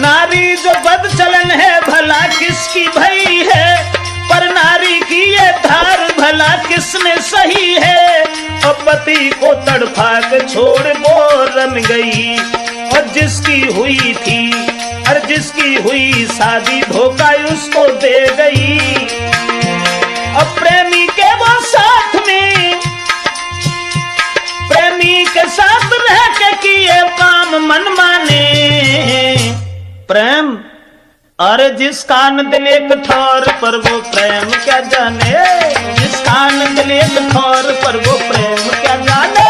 नारी जो बदचलन है भला किसकी भई है, पर नारी की ये धार भला किसने सही है। और पति को तड़फा के छोड़ वो रन गई, और जिसकी हुई थी और जिसकी हुई शादी धोखा उसको दे गई। और प्रेमी के वो साथ में, प्रेमी के साथ रह के किए काम मन माने। प्रेम अरे जिसका आनंद एक ठौर पर वो प्रेम क्या जाने, जिसका आनंद एक ठौर पर वो प्रेम क्या जाने।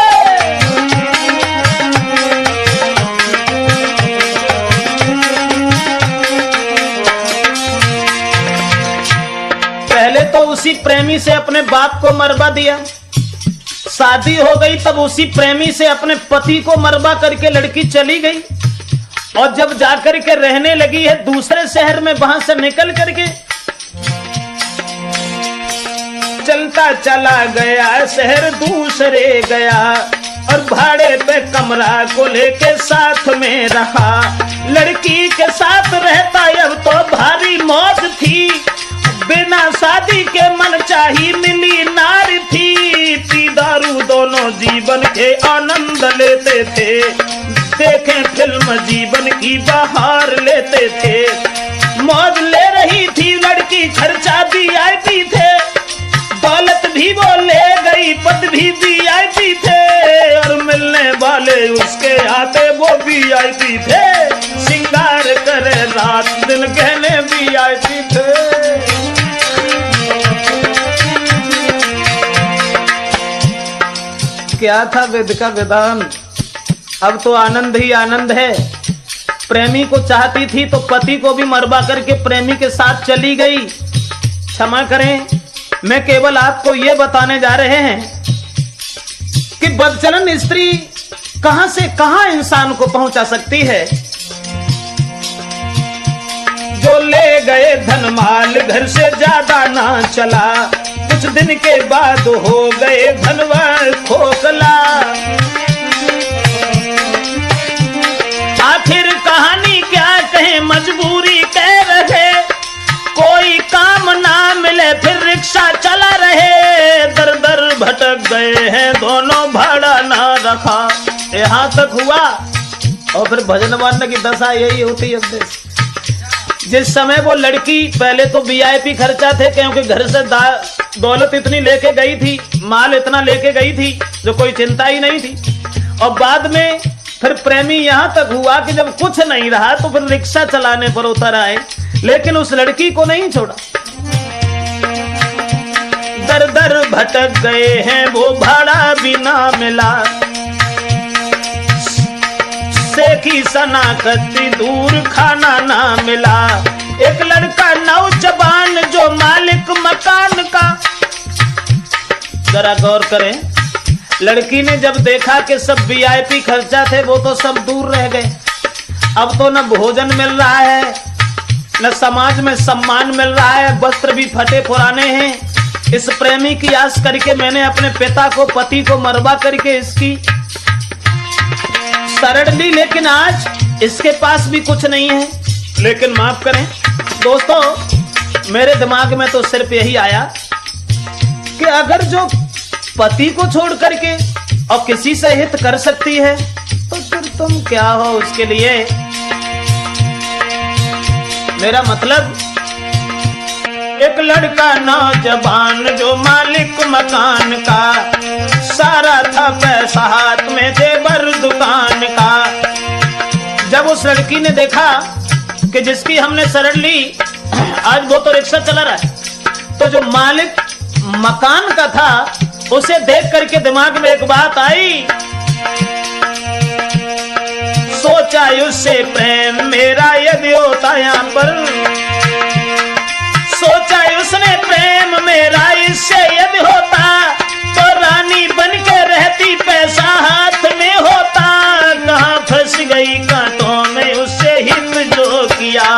पहले तो उसी प्रेमी से अपने बाप को मरवा दिया, शादी हो गई तब उसी प्रेमी से अपने पति को मरवा करके लड़की चली गई। और जब जाकर के रहने लगी है दूसरे शहर में, वहां से निकल करके चलता चला गया शहर दूसरे गया, और भाड़े पे कमरा को लेके साथ में रहा। लड़की के साथ रहता अब तो भारी मौज थी, बिना शादी के मन चाही मिली नारी थी। पी दारू दोनों जीवन के आनंद लेते थे, देखें फिल्म जीवन की बहार लेते थे। मौज ले रही थी लड़की, खर्चा VIP थे, दौलत भी वो ले गई, पद भी VIP थे, और मिलने वाले उसके आते वो VIP थे। सिंगार करे रात दिन गहने VIP थे। क्या था वेद का विधान, अब तो आनंद ही आनंद है। प्रेमी को चाहती थी तो पति को भी मरवा करके प्रेमी के साथ चली गई। क्षमा करें, मैं केवल आपको यह बताने जा रहे हैं कि बदचलन स्त्री कहां से कहां इंसान को पहुंचा सकती है। जो ले गए धन माल घर से ज्यादा ना चला, कुछ दिन के बाद हो गए धनवान खोखला। आखिर कहानी क्या कहे, मजबूरी कह रहे, कोई काम ना मिले फिर रिक्शा चला रहे। दर दर भटक गए हैं दोनों, भाड़ा ना रखा। यहाँ तक हुआ और फिर भजन वाले की दशा यही होती है। जिस समय वो लड़की, पहले तो VIP खर्चा थे क्योंकि घर से दौलत इतनी लेके गई थी, माल इतना लेके गई थी जो कोई चिंता ही नहीं थी। और बाद में फिर प्रेमी यहाँ तक हुआ कि जब कुछ नहीं रहा तो फिर रिक्शा चलाने पर उतर आए, लेकिन उस लड़की को नहीं छोड़ा। दर दर भटक गए हैं वो, भाड़ा भी ना मिला। सेखी सनाकती दूर खाना ना मिला। एक लड़का नौजवान जो मालिक मकान का, जरा गौर करें, लड़की ने जब देखा कि सब VIP खर्चा थे वो तो सब दूर रह गए, अब तो न भोजन मिल रहा है न समाज में सम्मान मिल रहा है, वस्त्र भी फटे पुराने हैं। इस प्रेमी की आस करके मैंने अपने पिता को, पति को मरवा करके इसकी शरण ली, लेकिन आज इसके पास भी कुछ नहीं है। लेकिन माफ करें दोस्तों, मेरे दिमाग में तो सिर्फ यही आया कि अगर जो पति को छोड़ करके और किसी से हित कर सकती है तो फिर तुम क्या हो उसके लिए। मेरा मतलब, एक लड़का नौजवान जो मालिक मकान का, सारा था पैसा हाथ में जेवर दुकान का। जब उस लड़की ने देखा कि जिसकी हमने शरण ली आज वो तो रिक्शा चला रहा है, तो जो मालिक मकान का था उसे देख करके दिमाग में एक बात आई। सोचा उससे प्रेम मेरा यदि होता यहाँ पर, सोचा उसने प्रेम मेरा इससे यदि होता तो रानी बन के रहती, पैसा हाथ में होता। कहाँ फंस गई कांटों में, उससे हित जो किया,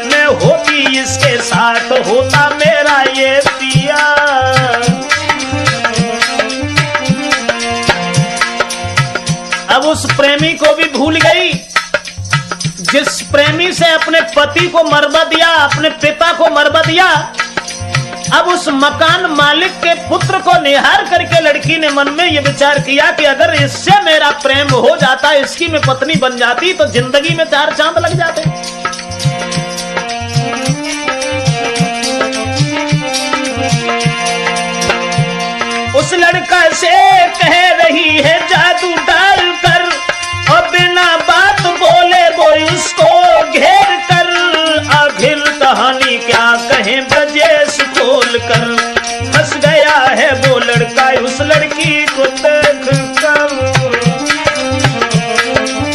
मैं होती इसके साथ होता मेरा ये पिया। अब उस प्रेमी को भी भूल गई। जिस प्रेमी से अपने पति को मरवा दिया, अपने पिता को मरवा दिया, अब उस मकान मालिक के पुत्र को निहार करके लड़की ने मन में ये विचार किया कि अगर इससे मेरा प्रेम हो जाता, इसकी मैं पत्नी बन जाती तो जिंदगी में 4 चांद लग जाते। उस लड़का से कह रही है जादू डालकर, और बिना बात बोले वो उसको घेर कर। आखिर कहानी क्या कहें ब्रजेश खोल कर, फंस गया है वो लड़का उस लड़की को।